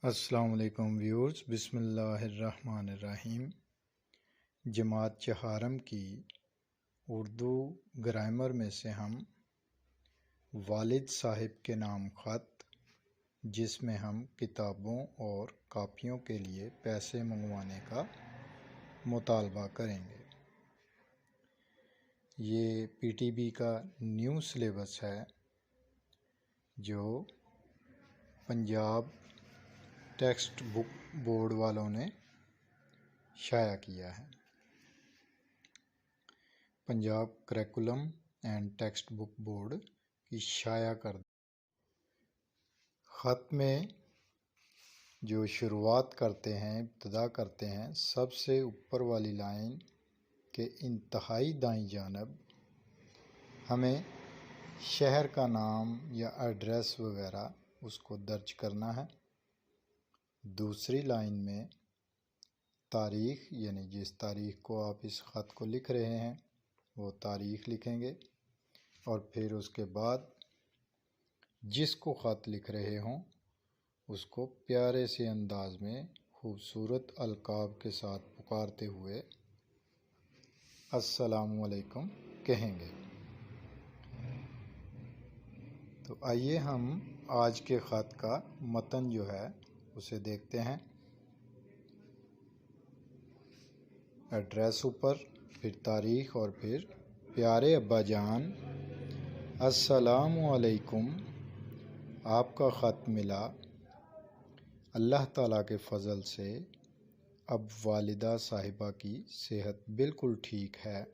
السلام علیکم ویورز، بسم اللہ الرحمن الرحیم۔ جماعت چہارم کی اردو گرامر میں سے ہم والد صاحب کے نام خط، جس میں ہم کتابوں اور کاپیوں کے لیے پیسے منگوانے کا مطالبہ کریں گے۔ یہ پی ٹی بی کا نیو سلیبس ہے جو پنجاب ٹیکسٹ بک بورڈ والوں نے شائع کیا ہے۔ Punjab curriculum and text book board کی شائع کردہ خط میں جو شروعات کرتے ہیں، ابتدا کرتے ہیں، سب سے اوپر والی لائن کے انتہائی دائیں جانب ہمیں شہر کا نام یا ایڈریس وغیرہ اس کو درج کرنا ہے۔ دوسری لائن میں تاریخ، یعنی جس تاریخ کو آپ اس خط کو لکھ رہے ہیں وہ تاریخ لکھیں گے، اور پھر اس کے بعد جس کو خط لکھ رہے ہوں اس کو پیارے سے انداز میں خوبصورت القاب کے ساتھ پکارتے ہوئے السلام علیکم کہیں گے۔ تو آئیے ہم آج کے خط کا متن جو ہے اسے دیکھتے ہیں۔ ایڈریس اوپر، پھر تاریخ، اور پھر پیارے ابا جان السلام علیکم، آپ کا خط ملا۔ اللہ تعالیٰ کے فضل سے اب والدہ صاحبہ کی صحت بالکل ٹھیک ہے۔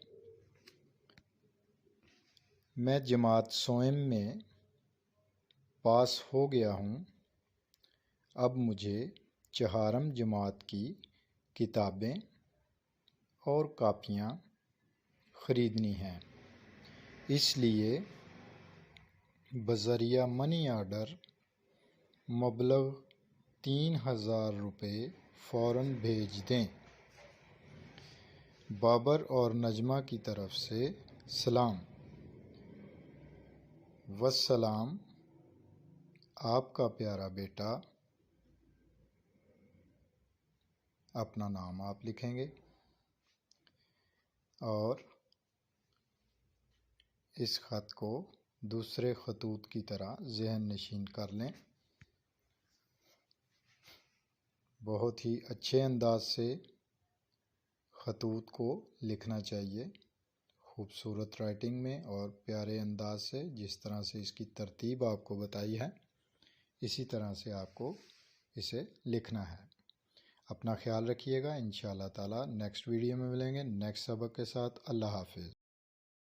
میں جماعت سوئم میں پاس ہو گیا ہوں۔ اب مجھے چہارم جماعت کی کتابیں اور کاپیاں خریدنی ہیں، اس لیے بذریعہ منی آرڈر مبلغ 3000 روپے فوراً بھیج دیں۔ بابر اور نجمہ کی طرف سے سلام۔ والسلام، آپ کا پیارا بیٹا۔ اپنا نام آپ لکھیں گے اور اس خط کو دوسرے خطوط کی طرح ذہن نشین کر لیں۔ بہت ہی اچھے انداز سے خطوط کو لکھنا چاہیے، خوبصورت رائٹنگ میں اور پیارے انداز سے، جس طرح سے اس کی ترتیب آپ کو بتائی ہے اسی طرح سے آپ کو اسے لکھنا ہے۔ اپنا خیال رکھیے گا۔ انشاءاللہ تعالی نیکسٹ ویڈیو میں ملیں گے نیکسٹ سبق کے ساتھ۔ اللہ حافظ۔